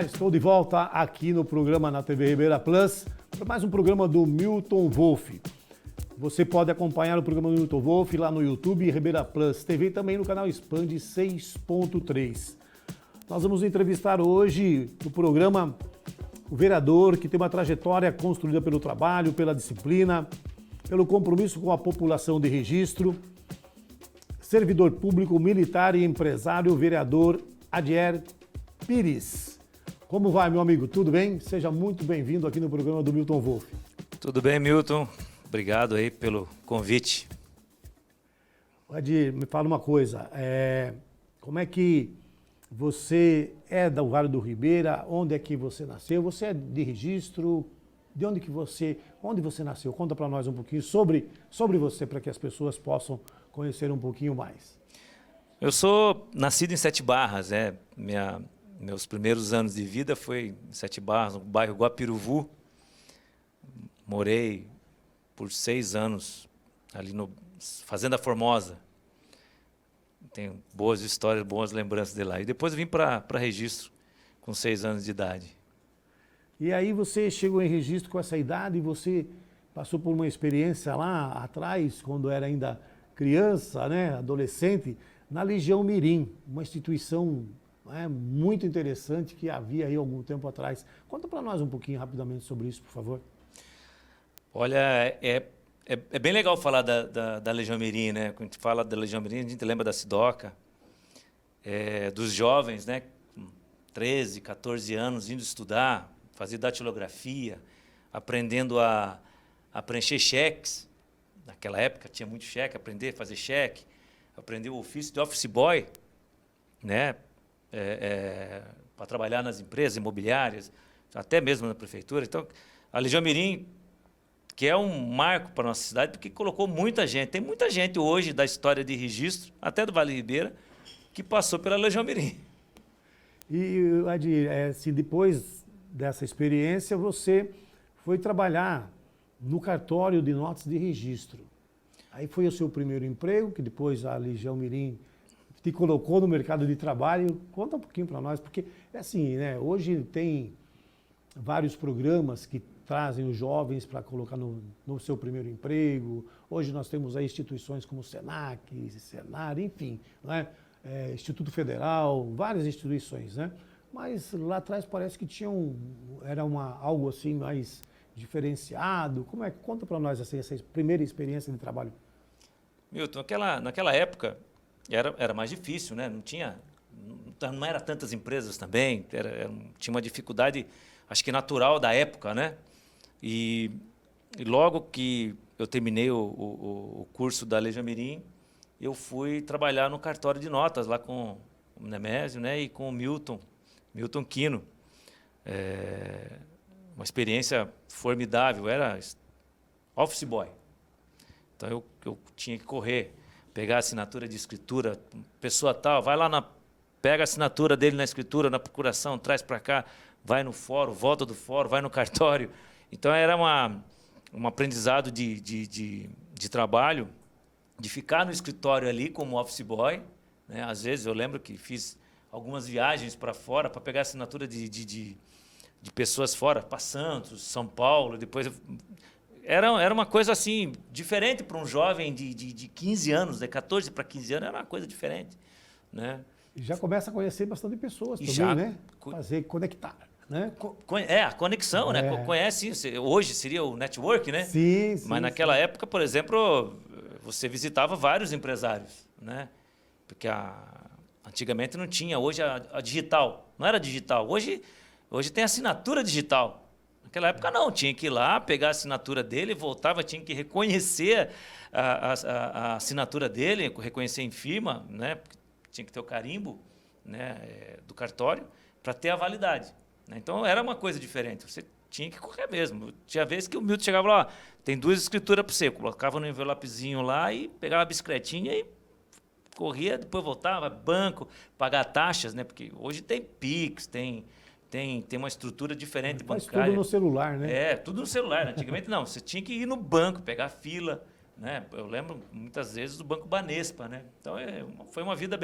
Estou de volta aqui no programa na TV Ribeira Plus, para mais um programa do Milton Wolff. Você pode acompanhar o programa do Milton Wolff lá no YouTube, Ribeira Plus TV, e também no canal Expand 6.3. Nós vamos entrevistar hoje no programa o vereador que tem uma trajetória construída pelo trabalho, pela disciplina, pelo compromisso com a população de Registro, servidor público, militar e empresário, vereador Adier Pires. Como vai, meu amigo? Tudo bem? Seja muito bem-vindo aqui no programa do Milton Wolff. Tudo bem, Milton. Obrigado aí pelo convite. Adier, me fala uma coisa. Como é que você é do Vale do Ribeira? Onde é que você nasceu? Você é de Registro? De onde você nasceu? Conta para nós um pouquinho sobre você, para que as pessoas possam conhecer um pouquinho mais. Eu sou nascido em Sete Barras, meus primeiros anos de vida foi em Sete Barras, no bairro Guapiruvu. Morei por 6 anos ali no Fazenda Formosa. Tenho boas histórias, boas lembranças de lá. E depois eu vim para Registro com 6 anos de idade. E aí você chegou em Registro com essa idade e você passou por uma experiência lá atrás, quando era ainda criança, né, adolescente, na Legião Mirim, uma instituição muito interessante que havia aí algum tempo atrás. Conta para nós um pouquinho rapidamente sobre isso, por favor. Olha, é bem legal falar da Legião Mirim, né? Quando a gente fala da Legião Mirim, a gente lembra da Sidoca, dos jovens, né, com 13, 14 anos, indo estudar, fazer datilografia, aprendendo a preencher cheques. Naquela época tinha muito cheque, aprender a fazer cheque, aprender o ofício de office boy, né? Para trabalhar nas empresas imobiliárias, até mesmo na prefeitura. Então, a Legião Mirim, que é um marco para a nossa cidade, porque colocou muita gente. Tem muita gente hoje da história de Registro, até do Vale Ribeira, que passou pela Legião Mirim. E, Adir, se depois dessa experiência, você foi trabalhar no cartório de notas de registro. Aí foi o seu primeiro emprego, que depois a Legião Mirim te colocou no mercado de trabalho. Conta um pouquinho para nós, porque é assim, né? Hoje tem vários programas que trazem os jovens para colocar no seu primeiro emprego. Hoje nós temos aí instituições como o Senac, Senar, enfim, né? Instituto Federal, várias instituições, né? Mas lá atrás parece que era algo assim mais diferenciado. Como é que conta para nós assim, essa primeira experiência de trabalho? Milton, naquela época era mais difícil, né? Não era tantas empresas também, tinha uma dificuldade, acho que natural da época, né? E logo que eu terminei o curso da Legião Mirim, eu fui trabalhar no cartório de notas lá com o Nemésio, né? E com o Milton Quino. Uma experiência formidável, era office boy. Então eu tinha que correr, pegar a assinatura de escritura, pessoa tal, vai lá, pega a assinatura dele na escritura, na procuração, traz para cá, vai no fórum, volta do fórum, vai no cartório. Então era um aprendizado de trabalho, de ficar no escritório ali como office boy, né? Às vezes eu lembro que fiz algumas viagens para fora para pegar a assinatura de pessoas fora, para Santos, São Paulo, depois... Era uma coisa assim, diferente para um jovem de 15 anos, de 14 para 15 anos, era uma coisa diferente, né? E já começa a conhecer bastante pessoas também, né? Fazer conectar, né? A conexão, né? Conhece isso. Hoje seria o network, né? Sim. Mas naquela época, por exemplo, você visitava vários empresários, né? Porque antigamente não tinha, hoje a digital, não era digital. Hoje tem assinatura digital. Naquela época não, tinha que ir lá, pegar a assinatura dele, voltava, tinha que reconhecer a assinatura dele, reconhecer em firma, né? Tinha que ter o carimbo, né, do cartório para ter a validade, né? Então era uma coisa diferente, você tinha que correr mesmo. Tinha vezes que o Milton chegava lá, tem 2 escrituras para você, colocava no envelopezinho lá e pegava a bicicletinha e corria, depois voltava, banco, pagar taxas, né? Porque hoje tem Pix, tem uma estrutura diferente bancária. Tudo no celular, né? Tudo no celular. Antigamente não, você tinha que ir no banco, pegar fila, né? Eu lembro muitas vezes do Banco Banespa, né? Então foi uma vida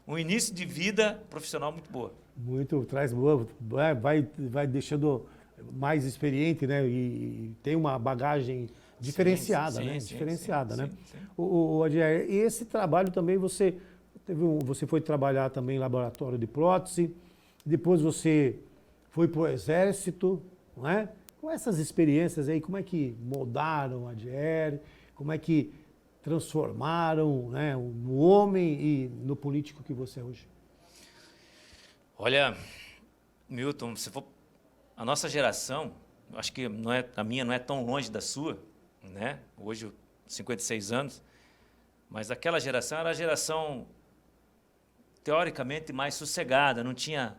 um início de vida profissional muito boa. Muito, traz boa, vai deixando mais experiente, né? E tem uma bagagem diferenciada, né? Diferenciada, né? Sim. O Adier, e esse trabalho também você você foi trabalhar também em laboratório de prótese, depois você foi para o Exército, não é? Com essas experiências aí, como é que moldaram a Adier, como é que transformaram, né, no homem e no político que você é hoje? Olha, Milton, a nossa geração, acho que a minha não é tão longe da sua, né? Hoje, 56 anos, mas aquela geração era a geração teoricamente mais sossegada, não tinha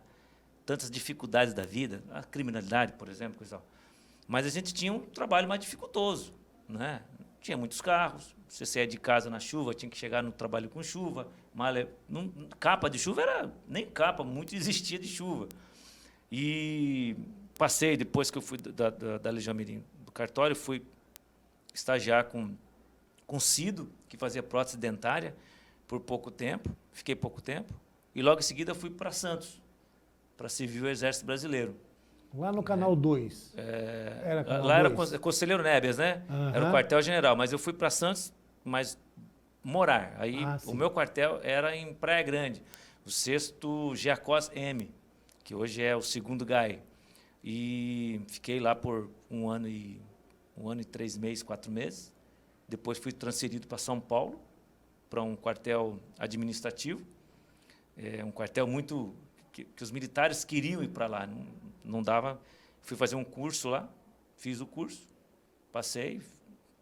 tantas dificuldades da vida, a criminalidade, por exemplo, coisa tal. Mas a gente tinha um trabalho mais dificultoso, né? Tinha muitos carros, você saía de casa na chuva, tinha que chegar no trabalho com chuva, capa de chuva nem capa, muito existia de chuva. E passei, depois que eu fui da Legião Mirim do cartório, fui estagiar com Cido, que fazia prótese dentária, por pouco tempo, fiquei pouco tempo, e logo em seguida fui para Santos, para servir o Exército Brasileiro. Lá no Canal 2. Era lá 2? Era Conselheiro Nebias, né? Era o quartel-general, mas eu fui para Santos, mas morar. Aí o meu quartel era em Praia Grande, o 6º Giacós M, que hoje é o 2º GAI. E fiquei lá por um ano e 3 meses, 4 meses. Depois fui transferido para São Paulo, para um quartel administrativo, um quartel muito que os militares queriam ir para lá, não dava. Fui fazer um curso lá, fiz o curso, passei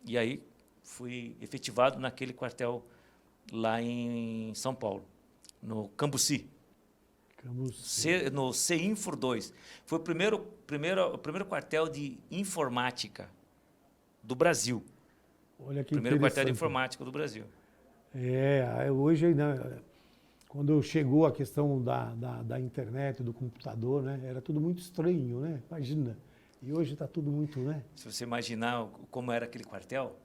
e aí fui efetivado naquele quartel lá em São Paulo, no Cambuci. No CINFOR 2. Foi o primeiro quartel de informática do Brasil. Olha que primeiro quartel de informática do Brasil. Hoje, né, quando chegou a questão da internet, do computador, né, era tudo muito estranho, né? Imagina. E hoje está tudo muito, né? Se você imaginar como era aquele quartel,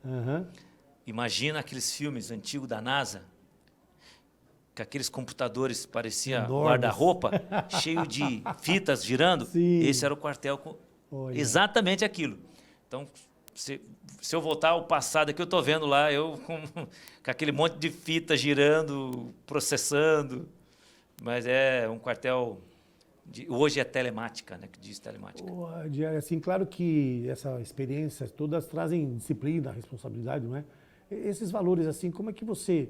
imagina aqueles filmes antigos da NASA, que aqueles computadores pareciam guarda-roupa, cheio de fitas girando. Sim. Esse era o quartel com exatamente aquilo. Então, se eu voltar ao passado, aqui eu estou vendo lá, eu com aquele monte de fita girando, processando, mas é um quartel, hoje é telemática, né, que diz telemática. Assim, claro que essa experiência todas trazem disciplina, responsabilidade, não é? Esses valores, assim, como é que você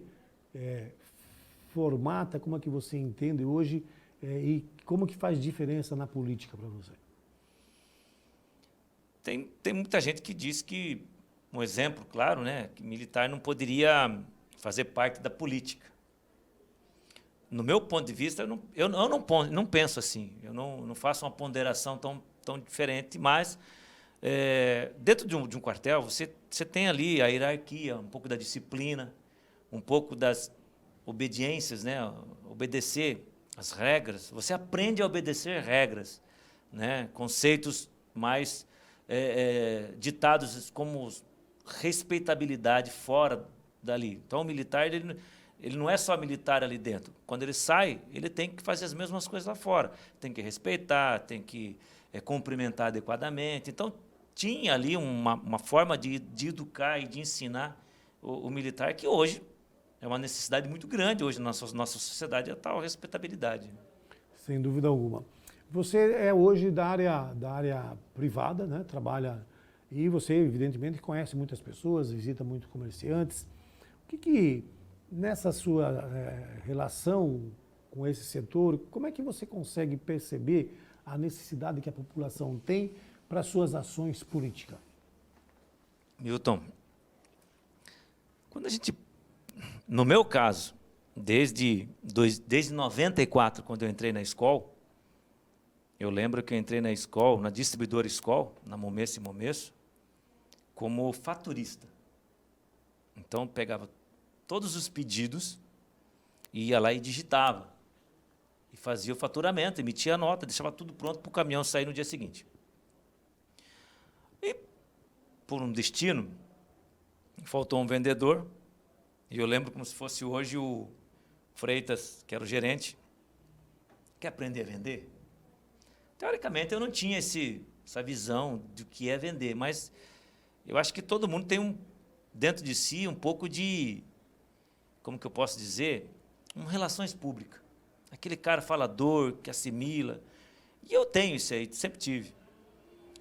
formata, como é que você entende hoje e como que faz diferença na política para você? Tem muita gente que diz que, um exemplo claro, né, que militar não poderia fazer parte da política. No meu ponto de vista, eu não penso assim, eu não faço uma ponderação tão diferente, mas dentro de um quartel, você tem ali a hierarquia, um pouco da disciplina, um pouco das obediências, né, obedecer as regras, você aprende a obedecer regras, né, conceitos mais ditados como respeitabilidade fora dali. Então, o militar, ele não é só militar ali dentro. Quando ele sai, ele tem que fazer as mesmas coisas lá fora. Tem que respeitar, tem que cumprimentar adequadamente. Então, tinha ali uma forma de educar e de ensinar o militar, que hoje é uma necessidade muito grande, hoje na nossa sociedade, é a tal respeitabilidade. Sem dúvida alguma. Você é hoje da área privada, né? Trabalha e você, evidentemente, conhece muitas pessoas, visita muitos comerciantes. O que nessa sua relação com esse setor, como é que você consegue perceber a necessidade que a população tem para suas ações políticas? Milton, no meu caso, desde 94, quando eu entrei na escola, eu lembro que eu entrei na escola, na distribuidora escola, na Momesso e Momesso, como faturista. Então, pegava todos os pedidos, ia lá e digitava. E fazia o faturamento, emitia a nota, deixava tudo pronto para o caminhão sair no dia seguinte. E, por um destino, faltou um vendedor, e eu lembro como se fosse hoje o Freitas, que era o gerente. Quer aprender a vender? Teoricamente, eu não tinha essa visão do que é vender, mas eu acho que todo mundo tem dentro de si um pouco de, como que eu posso dizer, relações públicas. Aquele cara falador, que assimila. E eu tenho isso aí, sempre tive.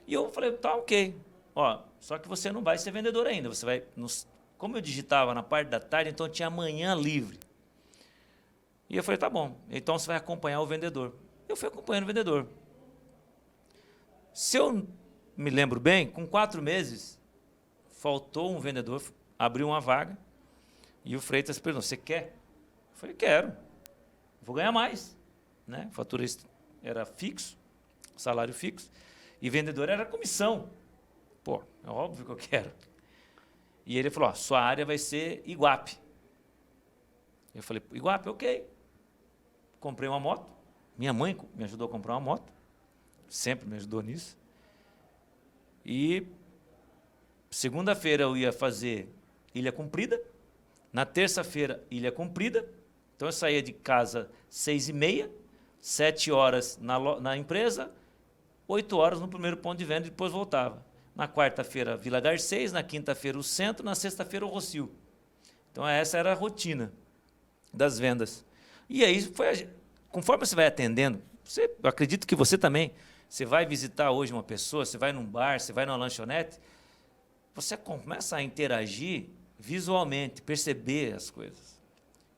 E eu falei, tá, ok. Ó, só que você não vai ser vendedor ainda. Você vai, como eu digitava na parte da tarde, então eu tinha manhã livre. E eu falei, tá bom, então você vai acompanhar o vendedor. Eu fui acompanhando o vendedor. Se eu me lembro bem, com 4 meses, faltou um vendedor, abriu uma vaga, e o Freitas perguntou, você quer? Eu falei, quero, vou ganhar mais. Né? Fatura era fixo, salário fixo, e vendedor era comissão. Pô, é óbvio que eu quero. E ele falou, ó, sua área vai ser Iguape. Eu falei, Iguape, ok. Comprei uma moto, minha mãe me ajudou a comprar uma moto, sempre me ajudou nisso. E segunda-feira eu ia fazer Ilha Comprida, na terça-feira Ilha Comprida, então eu saía de casa 6h30, 7 horas na empresa, 8 horas no primeiro ponto de venda e depois voltava. Na quarta-feira Vila Garcês, na quinta-feira o Centro, na sexta-feira o Rossio. Então essa era a rotina das vendas. E aí, conforme você vai atendendo, eu acredito que você também, você vai visitar hoje uma pessoa, você vai num bar, você vai numa lanchonete, você começa a interagir visualmente, perceber as coisas.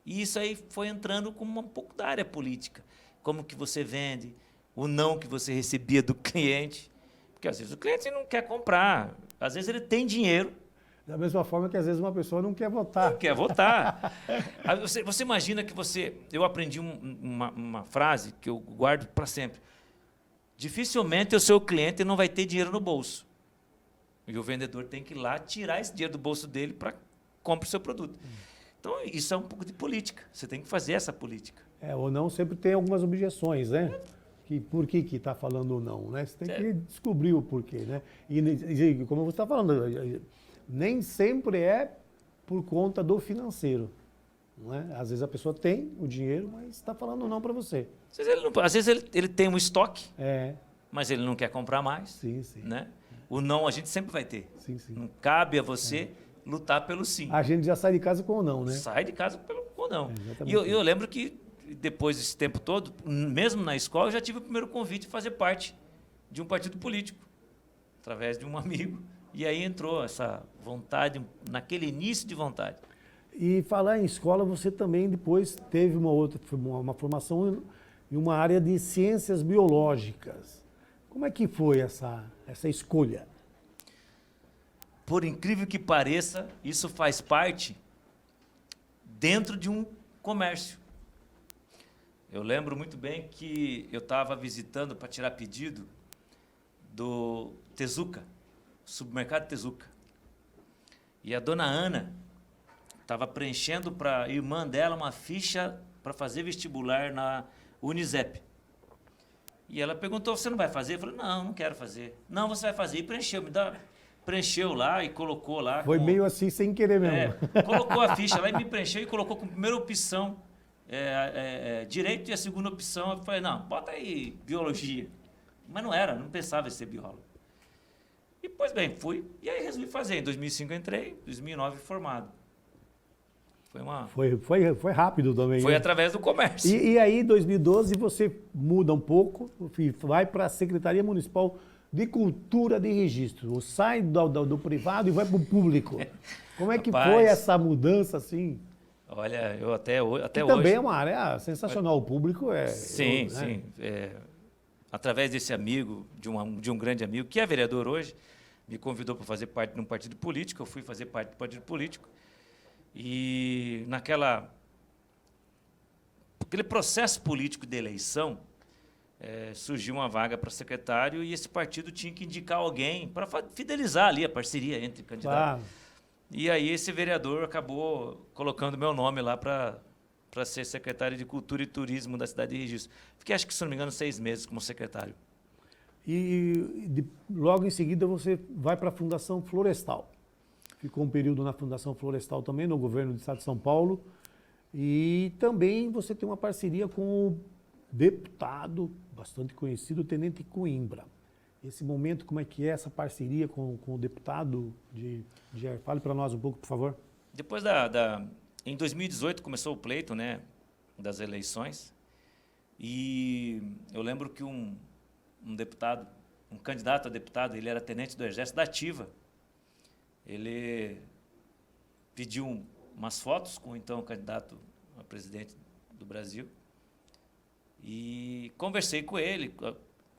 E isso aí foi entrando como um pouco da área política. Como que você vende, o não que você recebia do cliente. Porque às vezes o cliente não quer comprar, às vezes ele tem dinheiro. Da mesma forma que às vezes uma pessoa não quer votar. Não quer votar. Você imagina que eu aprendi uma frase que eu guardo para sempre. Dificilmente o seu cliente não vai ter dinheiro no bolso. E o vendedor tem que ir lá tirar esse dinheiro do bolso dele para comprar o seu produto. Então, isso é um pouco de política. Você tem que fazer essa política. Ou não, sempre tem algumas objeções, né? Por que está falando não, né? Você tem que descobrir o porquê, né? E como você está falando, nem sempre é por conta do financeiro. Não é? Às vezes a pessoa tem o dinheiro, mas está falando não para você. Às vezes ele tem um estoque, É. mas ele não quer comprar mais. Sim, sim. Né? O não a gente sempre vai ter. Sim, sim. Não cabe a você lutar pelo sim. A gente já sai de casa com o não, né? Sai de casa pelo ou não. Exatamente. E eu lembro que depois desse tempo todo, mesmo na escola, eu já tive o primeiro convite de fazer parte de um partido político, através de um amigo. E aí entrou essa vontade, naquele início de vontade. E falar em escola, você também depois teve uma formação em uma área de ciências biológicas. Como é que foi essa escolha? Por incrível que pareça, isso faz parte dentro de um comércio. Eu lembro muito bem que eu estava visitando para tirar pedido do Tezuka, supermercado Tezuka. E a dona Ana estava preenchendo para a irmã dela uma ficha para fazer vestibular na Unisep. E ela perguntou, você não vai fazer? Eu falei, não quero fazer. Não, você vai fazer. E preencheu lá e colocou lá. Foi meio assim, sem querer mesmo. Colocou a ficha lá e me preencheu e colocou como primeira opção direito e a segunda opção. Eu falei, não, bota aí biologia. Mas não pensava em ser biólogo. E, pois bem, fui. E aí resolvi fazer. Em 2005 eu entrei, em 2009 formado. Foi rápido também. Foi né? através do comércio. E aí, em 2012, você muda um pouco e vai para a Secretaria Municipal de Cultura de Registro. Sai do privado e vai para o público. Como é que foi essa mudança assim? Olha, eu até hoje... Também é uma área sensacional. O público é... Sim, sim. Através desse amigo, de um grande amigo, que é vereador hoje, me convidou para fazer parte de um partido político. Eu fui fazer parte do partido político. E aquele processo político de eleição, surgiu uma vaga para secretário e esse partido tinha que indicar alguém para fidelizar ali a parceria entre candidatos. Claro. E aí esse vereador acabou colocando meu nome lá para ser secretário de Cultura e Turismo da cidade de Registro. Fiquei, acho que, se não me engano, 6 meses como secretário. E logo em seguida você vai para a Fundação Florestal. ficou um período na Fundação Florestal também, no governo do estado de São Paulo. E também você tem uma parceria com o deputado bastante conhecido, Tenente Coimbra. Esse momento, como é que é essa parceria com o deputado de Fale para nós um pouco, por favor. Depois em 2018 começou o pleito, né, das eleições, e eu lembro que um deputado, um candidato a deputado, ele era tenente do Exército da Ativa, ele pediu umas fotos com então o candidato a presidente do Brasil, e conversei com ele,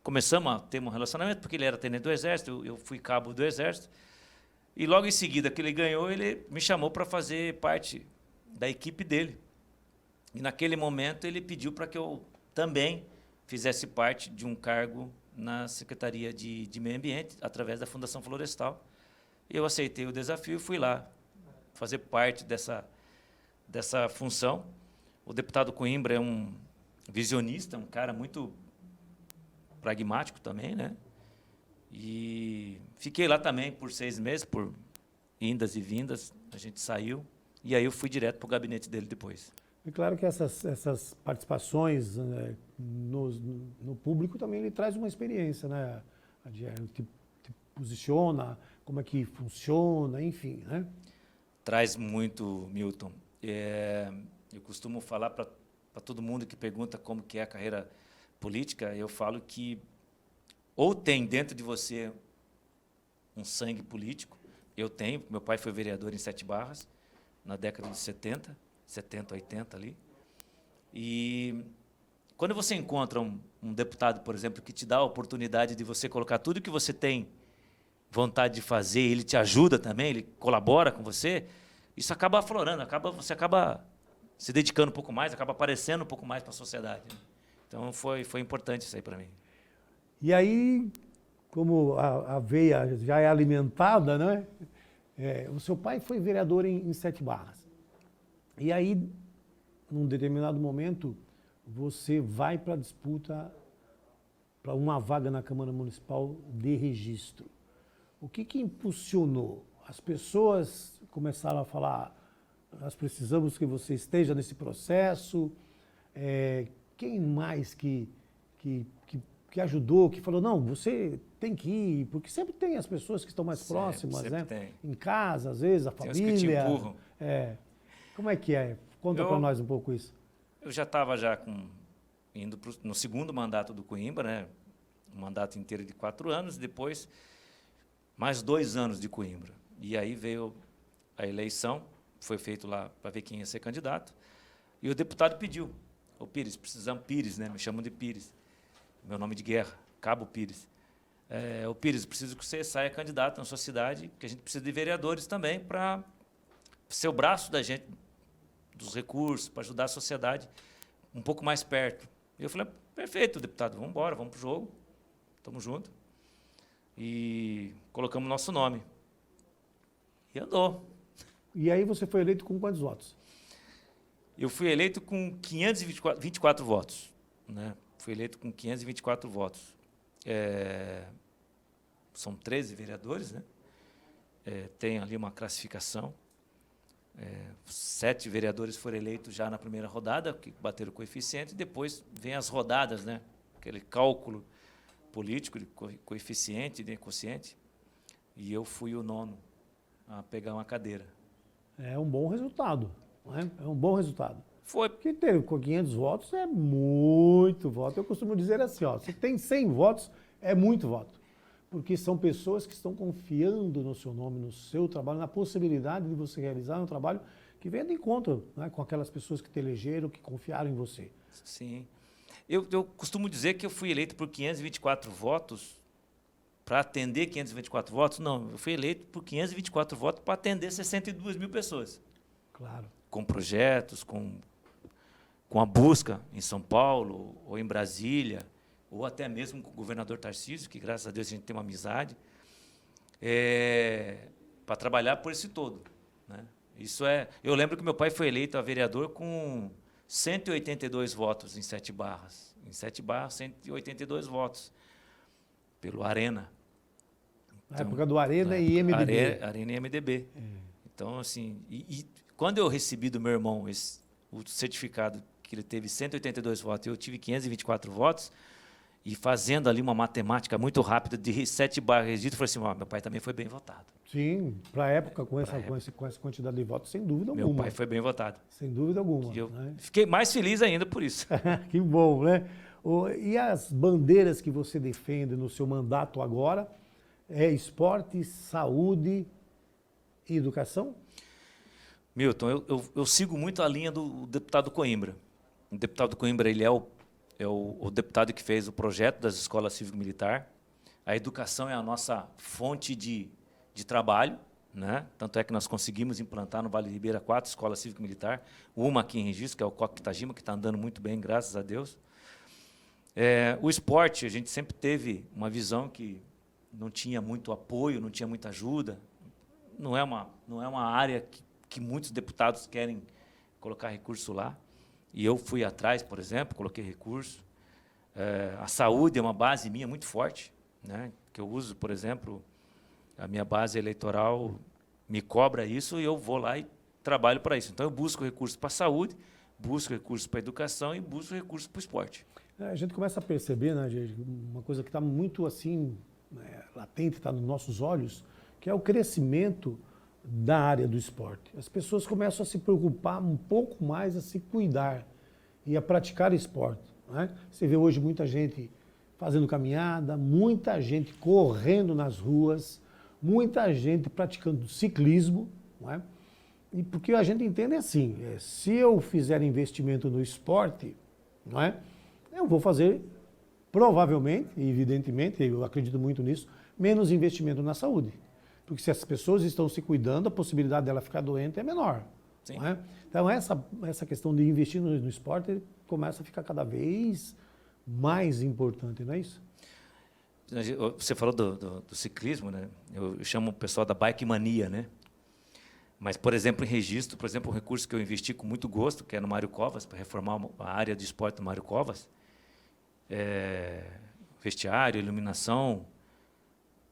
começamos a ter um relacionamento, porque ele era tenente do Exército, eu fui cabo do Exército, e logo em seguida que ele ganhou, ele me chamou para fazer parte da equipe dele. E naquele momento ele pediu para que eu também fizesse parte de um cargo na Secretaria de Meio Ambiente, através da Fundação Florestal. Eu aceitei o desafio e fui lá fazer parte dessa função. O deputado Coimbra é um visionista, um cara muito pragmático também, né? E fiquei lá também por 6 meses, por indas e vindas, a gente saiu, e aí eu fui direto para o gabinete dele depois. É claro que essas participações no público também lhe traz uma experiência, né? Te posiciona, como é que funciona, enfim, né? Traz muito, Milton. Eu costumo falar para todo mundo que pergunta como que é a carreira política, eu falo que ou tem dentro de você um sangue político, eu tenho, meu pai foi vereador em Sete Barras, na década de 70, 80 ali, e quando você encontra um deputado, por exemplo, que te dá a oportunidade de você colocar tudo que você tem vontade de fazer, ele te ajuda também, ele colabora com você, isso acaba aflorando, você acaba se dedicando um pouco mais, acaba aparecendo um pouco mais para a sociedade, né? Então, foi importante isso aí para mim. E aí, como a veia já é alimentada, né? O seu pai foi vereador em Sete Barras. E aí, num determinado momento, você vai para a disputa para uma vaga na Câmara Municipal de Registro. O que impulsionou? As pessoas começaram a falar, nós precisamos que você esteja nesse processo. Quem mais que ajudou, que falou, não, você tem que ir, porque sempre tem as pessoas que estão mais próximas, né? Tem. Em casa, às vezes, a Tem família. os que te empurram. Como é que é? Conta para nós um pouco isso. Eu já estava indo no segundo mandato do Coimbra, né? Um mandato inteiro de 4 anos, depois mais 2 anos de Coimbra. E aí veio a eleição, foi feito lá para ver quem ia ser candidato, e o deputado pediu, ô Pires, precisamos, Pires, né? Me chamam de Pires, meu nome de guerra, Cabo Pires. Ô Pires, preciso que você saia candidato na sua cidade, porque a gente precisa de vereadores também para ser o braço da gente, dos recursos, para ajudar a sociedade um pouco mais perto. E eu falei, perfeito, deputado, vamos embora, vamos para o jogo, estamos juntos. E colocamos nosso nome. E andou. E aí você foi eleito com quantos votos? Eu fui eleito com 524 votos. Né? Fui eleito com 524 votos. São 13 vereadores, né? Tem ali uma classificação. 7 vereadores foram eleitos já na primeira rodada, que bateram o coeficiente, e depois vem as rodadas, né? Aquele cálculo político de coeficiente, de quociente, e eu fui o 9º a pegar uma cadeira. É um bom resultado, não é? É um bom resultado. Foi. Porque ter com 500 votos é muito voto. Eu costumo dizer assim, ó, se tem 100 votos, é muito voto. Porque são pessoas que estão confiando no seu nome, no seu trabalho, na possibilidade de você realizar um trabalho que venha de encontro, né, com aquelas pessoas que te elegeram, que confiaram em você. Sim. Eu costumo dizer que eu fui eleito por 524 votos para atender 524 votos. Não, eu fui eleito por 524 votos para atender 62 mil pessoas. Claro. Com projetos, com a busca em São Paulo ou em Brasília, ou até mesmo com o governador Tarcísio, que graças a Deus a gente tem uma amizade, para trabalhar por esse todo, né? Eu lembro que meu pai foi eleito a vereador com 182 votos em Sete Barras. Em Sete Barras, 182 votos, pelo Arena. Na época do Arena e MDB. Arena e MDB. Então, assim, quando eu recebi do meu irmão o certificado que ele teve 182 votos, eu tive 524 votos, e fazendo ali uma matemática muito rápida de 7 barras registro, eu falei assim, meu pai também foi bem votado. Sim, para a época, com essa quantidade de votos, sem dúvida alguma. Meu pai foi bem votado. Sem dúvida alguma. E eu né? fiquei mais feliz ainda por isso. Que bom, né? E as bandeiras que você defende no seu mandato agora é esporte, saúde e educação? Milton, eu sigo muito a linha do deputado Coimbra. O deputado Coimbra, ele é o deputado que fez o projeto das escolas cívico-militar. A educação é a nossa fonte de trabalho, né? Tanto é que nós conseguimos implantar no Vale do Ribeira 4 escolas cívico-militar, uma aqui em Registro, que é o Coque Itajima, que está andando muito bem, graças a Deus. O esporte, a gente sempre teve uma visão que não tinha muito apoio, não tinha muita ajuda. Não é uma área que muitos deputados querem colocar recurso lá. E eu fui atrás, por exemplo, coloquei recurso. A saúde é uma base minha muito forte, né? Que eu uso, por exemplo, a minha base eleitoral me cobra isso e eu vou lá e trabalho para isso. Então, eu busco recursos para a saúde, busco recursos para a educação e busco recursos para o esporte. A gente começa a perceber, né, gente, uma coisa que está muito assim, né, latente, está nos nossos olhos, que é o crescimento da área do esporte. As pessoas começam a se preocupar um pouco mais, a se cuidar e a praticar esporte. Né? Você vê hoje muita gente fazendo caminhada, muita gente correndo nas ruas, muita gente praticando ciclismo. Não é? E porque a gente entende assim, se eu fizer investimento no esporte, não é? Eu vou fazer, provavelmente, evidentemente, eu acredito muito nisso, menos investimento na saúde. Porque se as pessoas estão se cuidando, a possibilidade dela ficar doente é menor. Sim. Não é? Então, essa questão de investir no esporte começa a ficar cada vez mais importante, não é isso? Você falou do ciclismo, né? Eu chamo o pessoal da bike mania, né? Mas, por exemplo, em Registro, por exemplo, um recurso que eu investi com muito gosto, que é no Mário Covas, para reformar a área de esporte do Mário Covas, vestiário, iluminação,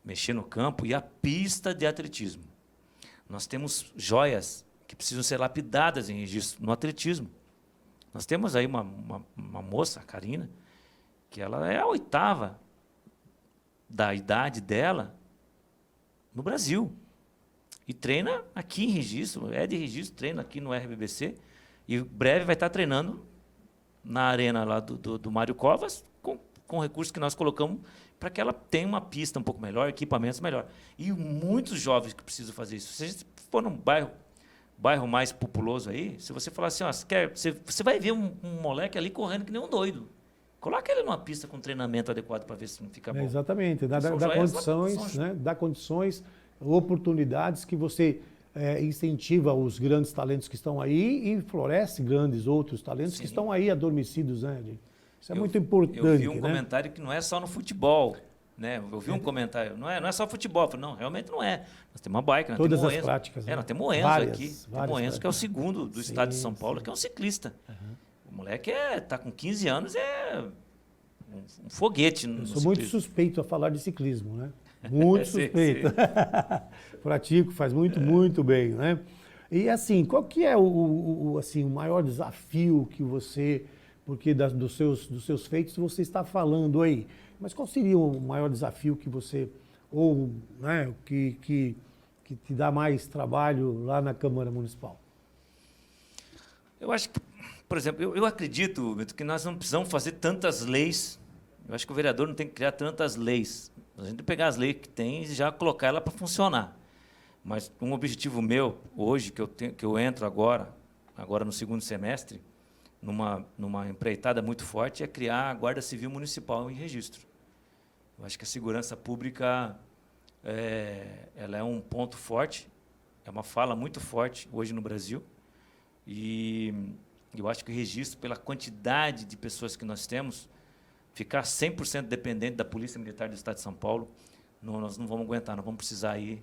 mexer no campo e a pista de atletismo. Nós temos joias que precisam ser lapidadas em Registro no atletismo. Nós temos aí uma moça, a Karina, que ela é a 8ª da idade dela no Brasil. E treina aqui em Registro, é de Registro, treina aqui no RBBC, e breve vai estar treinando na arena lá do Mário Covas, com recursos que nós colocamos para que ela tenha uma pista um pouco melhor, equipamentos melhor. E muitos jovens que precisam fazer isso. Se a gente for num bairro mais populoso aí, se você falar assim, ó, você vai ver um moleque ali correndo que nem um doido. Coloca ele numa pista com treinamento adequado para ver se não fica bom. Exatamente, dá condições, oportunidades que você incentiva os grandes talentos que estão aí e floresce grandes outros talentos que estão aí adormecidos, né? Isso é muito importante. Eu vi um comentário que não é só no futebol, né? Eu vi um comentário, não é só futebol. Eu falei, não, realmente não é. Nós temos uma bike, nós todas temos as Enzo, práticas. Né? Nós temos o Enzo aqui. Temos o Enzo, que é o segundo do estado de São Paulo, que é um ciclista. O moleque está com 15 anos, um foguete no ciclismo. Sou muito suspeito a falar de ciclismo, né? Muito suspeito. Pratico, faz muito bem, né? E assim, qual que é o maior desafio que você, porque dos seus feitos você está falando aí, mas qual seria o maior desafio que você, ou né, que te dá mais trabalho lá na Câmara Municipal? Eu acho que, por exemplo, eu acredito, Beto, que nós não precisamos fazer tantas leis. Eu acho que o vereador não tem que criar tantas leis. A gente tem que pegar as leis que tem e já colocar ela para funcionar. Mas um objetivo meu, hoje, que eu entro agora no segundo semestre, numa empreitada muito forte, é criar a Guarda Civil Municipal em Registro. Eu acho que a segurança pública ela é um ponto forte, é uma fala muito forte hoje no Brasil. E eu acho que o Registro, pela quantidade de pessoas que nós temos, ficar 100% dependente da Polícia Militar do Estado de São Paulo, nós não vamos aguentar, nós vamos precisar aí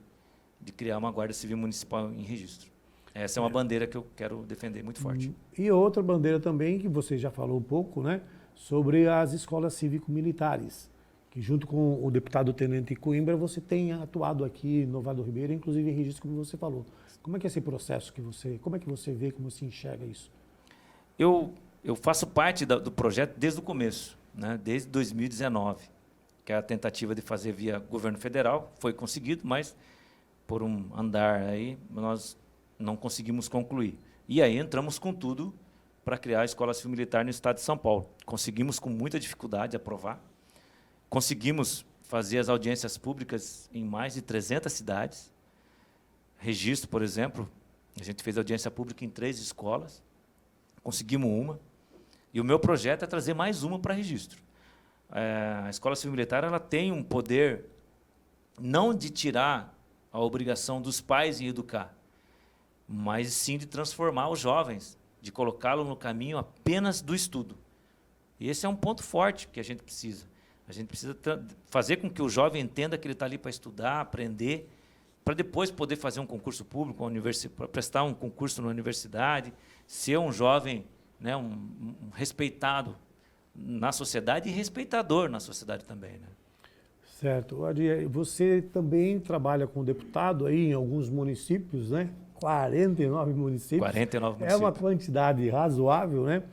de criar uma Guarda Civil Municipal em Registro. Essa é uma bandeira que eu quero defender muito forte. E outra bandeira também, que você já falou um pouco, né, sobre as escolas cívico-militares, que junto com o deputado Tenente Coimbra, você tem atuado aqui no Vale do Ribeira, inclusive em registro, como você falou. Como é que é esse processo como é que você vê, como você enxerga isso? Eu faço parte do projeto desde o começo, né? Desde 2019, que é a tentativa de fazer via governo federal, foi conseguido, mas por um andar aí nós não conseguimos concluir. E aí entramos com tudo para criar a Escola Civil Militar no estado de São Paulo. Conseguimos com muita dificuldade aprovar. Conseguimos fazer as audiências públicas em mais de 300 cidades. Registro, por exemplo, a gente fez audiência pública em 3 escolas. Conseguimos uma. E o meu projeto é trazer mais uma para registro. A Escola Civil Militar ela tem um poder não de tirar a obrigação dos pais em educar, mas sim de transformar os jovens, de colocá-lo no caminho apenas do estudo. E esse é um ponto forte que a gente precisa. A gente precisa fazer com que o jovem entenda que ele está ali para estudar, aprender, para depois poder fazer um concurso público, prestar um concurso na universidade, ser um jovem, né, um respeitado na sociedade e respeitador na sociedade também, né? Certo. Adi, você também trabalha com deputado aí em alguns municípios, né? 49 municípios. 49 municípios. É uma quantidade razoável, né?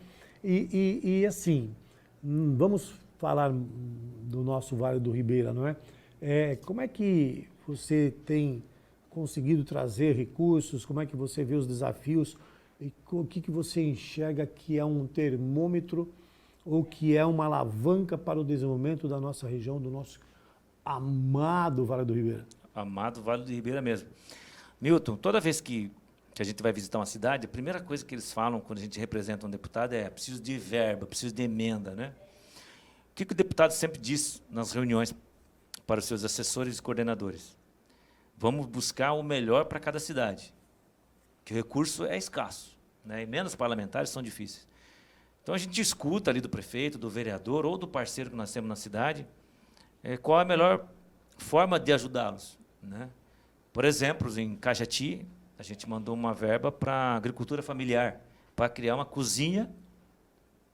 E assim, vamos falar do nosso Vale do Ribeira, não é? Como é que você tem conseguido trazer recursos? Como é que você vê os desafios? E o que você enxerga que é um termômetro ou que é uma alavanca para o desenvolvimento da nossa região, do nosso amado Vale do Ribeira? Amado Vale do Ribeira mesmo. Milton, toda vez que a gente vai visitar uma cidade, a primeira coisa que eles falam quando a gente representa um deputado é preciso de verba, preciso de emenda, né? O que o deputado sempre diz nas reuniões para os seus assessores e coordenadores? Vamos buscar o melhor para cada cidade, que o recurso é escasso, né? E menos parlamentares são difíceis. Então, a gente escuta ali do prefeito, do vereador ou do parceiro que nós temos na cidade, qual é a melhor forma de ajudá-los, né? Por exemplo, em Cajati, a gente mandou uma verba para a agricultura familiar, para criar uma cozinha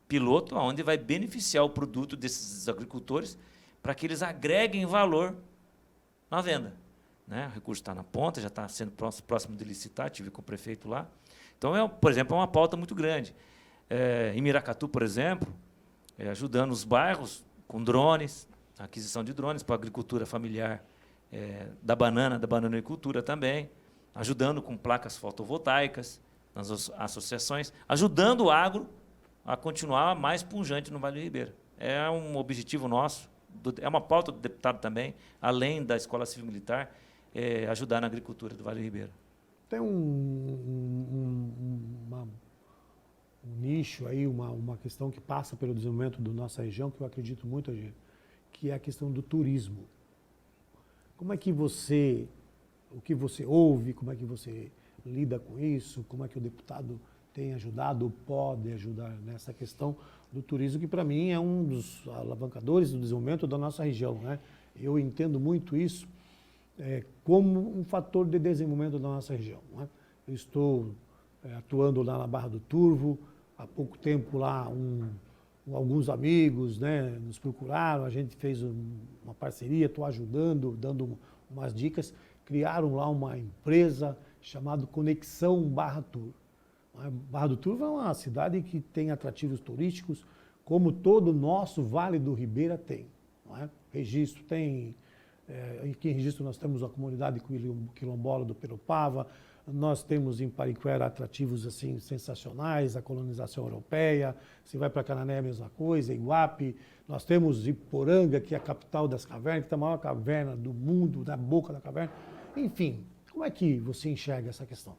piloto, onde vai beneficiar o produto desses agricultores para que eles agreguem valor na venda, né? O recurso está na ponta, já está sendo próximo de licitar, estive com o prefeito lá. Então, por exemplo, é uma pauta muito grande. Em Miracatu, por exemplo, ajudando os bairros com drones, a aquisição de drones para a agricultura familiar, da bananocultura também, ajudando com placas fotovoltaicas nas associações, ajudando o agro a continuar mais pujante no Vale do Ribeira. É um objetivo nosso, é uma pauta do deputado também, além da Escola Civil Militar, ajudar na agricultura do Vale do Ribeira. Tem um nicho aí, uma questão que passa pelo desenvolvimento da nossa região, que eu acredito muito, Agir, que é a questão do turismo. Como é que o que você ouve, como é que você lida com isso, como é que o deputado tem ajudado ou pode ajudar nessa questão do turismo, que para mim é um dos alavancadores do desenvolvimento da nossa região, né? Eu entendo muito isso como um fator de desenvolvimento da nossa região, né? Eu estou atuando lá na Barra do Turvo, há pouco tempo lá alguns amigos, né, nos procuraram, a gente fez uma parceria, estou ajudando, dando umas dicas, criaram lá uma empresa chamada Conexão Barra Turvo. Barra do Turvo é uma cidade que tem atrativos turísticos, como todo o nosso Vale do Ribeira tem, não é? Registro tem, aqui em Registro nós temos a comunidade quilombola do Peropava, nós temos em Pariquera atrativos assim sensacionais, a colonização europeia, se vai para Canané é a mesma coisa, Iguape, nós temos Iporanga, que é a capital das cavernas, que tem a maior caverna do mundo, da boca da caverna. Enfim, como é que você enxerga essa questão?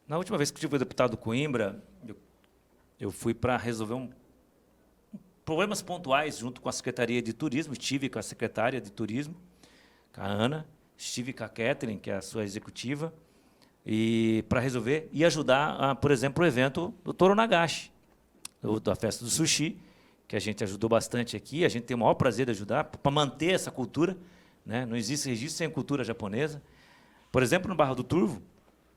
Na última vez que tive o deputado Coimbra, eu fui para resolver problemas pontuais junto com a Secretaria de Turismo, estive com a secretária de Turismo, com a Ana, estive com a Catherine, que é a sua executiva, e para resolver e ajudar, por exemplo, o evento do Toro Nagashi, da festa do sushi, que a gente ajudou bastante aqui, a gente tem o maior prazer de ajudar, para manter essa cultura, né? Não existe registro sem cultura japonesa. Por exemplo, no Barra do Turvo,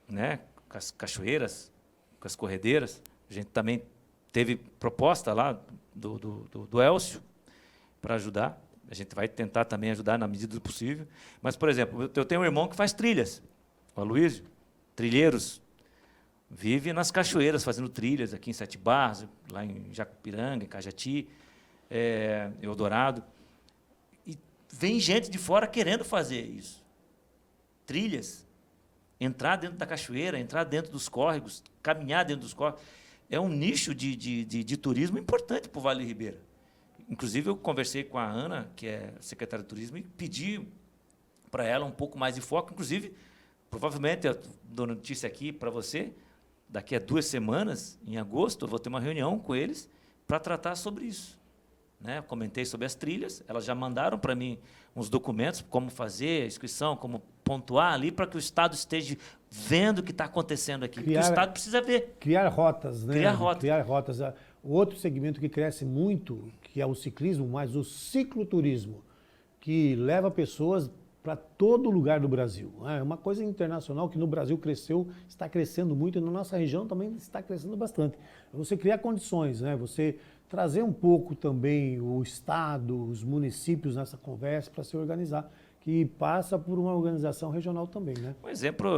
né? Com as cachoeiras, com as corredeiras, a gente também teve proposta lá do Elcio para ajudar. A gente vai tentar também ajudar na medida do possível. Mas, por exemplo, eu tenho um irmão que faz trilhas, o Aloysio, trilheiros. Vive nas cachoeiras, fazendo trilhas aqui em Sete Barras, lá em Jacupiranga, em Cajati, Eldorado. E vem gente de fora querendo fazer isso. Trilhas. Entrar dentro da cachoeira, entrar dentro dos córregos, caminhar dentro dos córregos. É um nicho de turismo importante para o Vale do Ribeira. Inclusive, eu conversei com a Ana, que é secretária de turismo, e pedi para ela um pouco mais de foco. Inclusive, provavelmente, eu dou notícia aqui para você, daqui a 2 semanas, em agosto, eu vou ter uma reunião com eles para tratar sobre isso. Né? Eu comentei sobre as trilhas, elas já mandaram para mim uns documentos, como fazer a inscrição, como pontuar ali, para que o Estado esteja vendo o que está acontecendo aqui. Porque o Estado precisa ver. Criar rotas, né? Criar rotas. Criar rotas. Outro segmento que cresce muito, que é o ciclismo, mas o cicloturismo, que leva pessoas para todo lugar do Brasil. É uma coisa internacional que no Brasil cresceu, está crescendo muito, e na nossa região também está crescendo bastante. Você criar condições, né? Você trazer um pouco também o Estado, os municípios nessa conversa para se organizar, que passa por uma organização regional também, né? Um exemplo,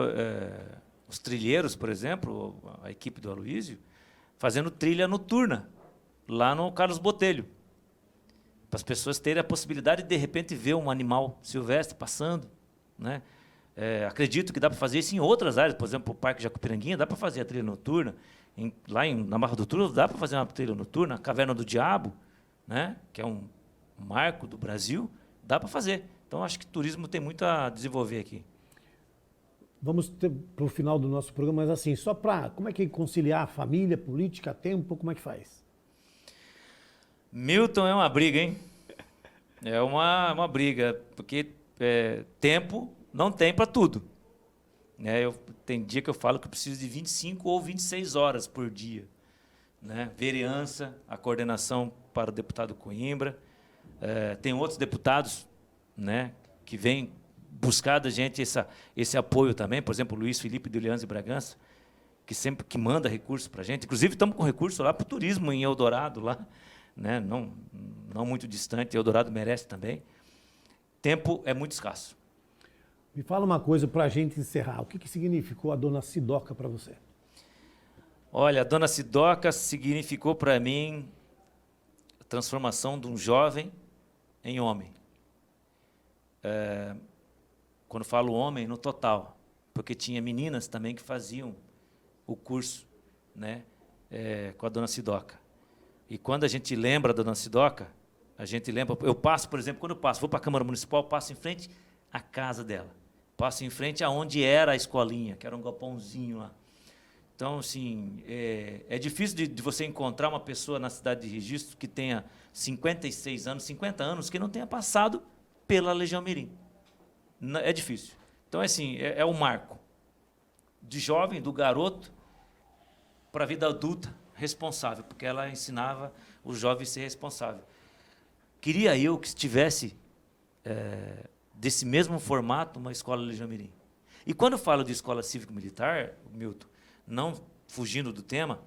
os trilheiros, por exemplo, a equipe do Aloysio, fazendo trilha noturna, lá no Carlos Botelho, para as pessoas terem a possibilidade de repente, ver um animal silvestre passando. Né? Acredito que dá para fazer isso em outras áreas, por exemplo, o Parque Jacupiranguinha, dá para fazer a trilha noturna, na Barra do Turvo, dá para fazer uma trilha noturna, a Caverna do Diabo, né? Que é um marco do Brasil, dá para fazer. Então, acho que o turismo tem muito a desenvolver aqui. Vamos para o final do nosso programa, mas assim, só para, como é que conciliar família, política, tempo, como é que faz? Milton, é uma briga, hein? É uma briga, porque tempo não tem para tudo. Tem dia que eu falo que eu preciso de 25 ou 26 horas por dia. Né? Vereança, a coordenação para o deputado Coimbra. Tem outros deputados, né, que vêm buscar da gente esse apoio também. Por exemplo, o Luiz Felipe de Orleans e Bragança, que sempre manda recursos para a gente. Inclusive, estamos com recurso lá para o turismo em Eldorado, lá, né? Não muito distante, Eldorado merece também. Tempo é muito escasso. Me fala uma coisa para a gente encerrar. O que significou a Dona Sidoca para você? Olha, a Dona Sidoca significou para mim a transformação de um jovem em homem. Quando falo homem, no total, porque tinha meninas também que faziam o curso, né, com a Dona Sidoca. E quando a gente lembra da Dona Sidoca, a gente lembra... Eu passo, por exemplo, quando eu passo, vou para a Câmara Municipal, passo em frente à casa dela. Passo em frente aonde era a escolinha, que era um galpãozinho lá. Então, assim, é difícil de você encontrar uma pessoa na cidade de Registro que tenha 56 anos, 50 anos, que não tenha passado pela Legião Mirim. É difícil. Então, assim, é um marco de jovem, do garoto, para a vida adulta, responsável, porque ela ensinava o jovem a ser responsável. Queria eu que estivesse desse mesmo formato uma escola Legião Mirim. E quando eu falo de escola cívico-militar, Milton, não fugindo do tema,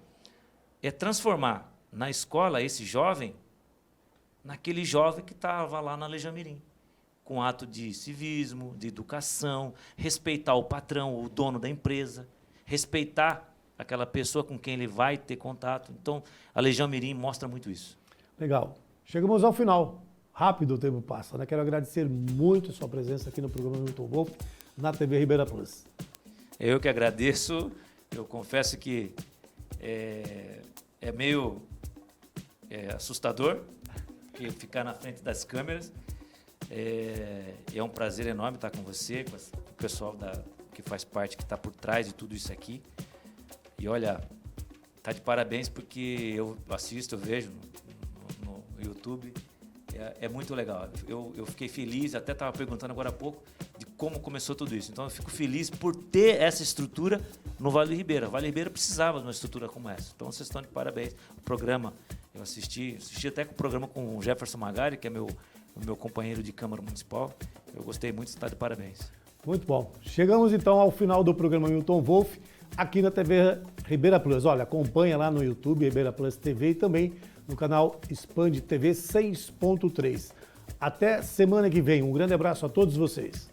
é transformar na escola esse jovem naquele jovem que estava lá na Legião Mirim, com ato de civismo, de educação, respeitar o patrão, o dono da empresa, respeitar aquela pessoa com quem ele vai ter contato. Então, a Legião Mirim mostra muito isso. Legal. Chegamos ao final. Rápido o tempo passa, né? Quero agradecer muito a sua presença aqui no programa Milton Wolff, na TV Ribeira Plus. Eu que agradeço. Eu confesso que é meio assustador ficar na frente das câmeras. É um prazer enorme estar com você, com o pessoal que faz parte, que está por trás de tudo isso aqui. E olha, está de parabéns porque eu assisto, eu vejo no YouTube. É muito legal. Eu fiquei feliz, até estava perguntando agora há pouco, de como começou tudo isso. Então, eu fico feliz por ter essa estrutura no Vale do Ribeira. O Vale do Ribeira precisava de uma estrutura como essa. Então, vocês estão de parabéns. O programa, eu assisti até com o programa com o Jefferson Magari, que é o meu companheiro de Câmara Municipal. Eu gostei muito, está de parabéns. Muito bom. Chegamos, então, ao final do programa Milton Wolff, aqui na TV Ribeira Plus. Olha, acompanha lá no YouTube, Ribeira Plus TV, e também no canal Expande TV 6.3. Até semana que vem. Um grande abraço a todos vocês.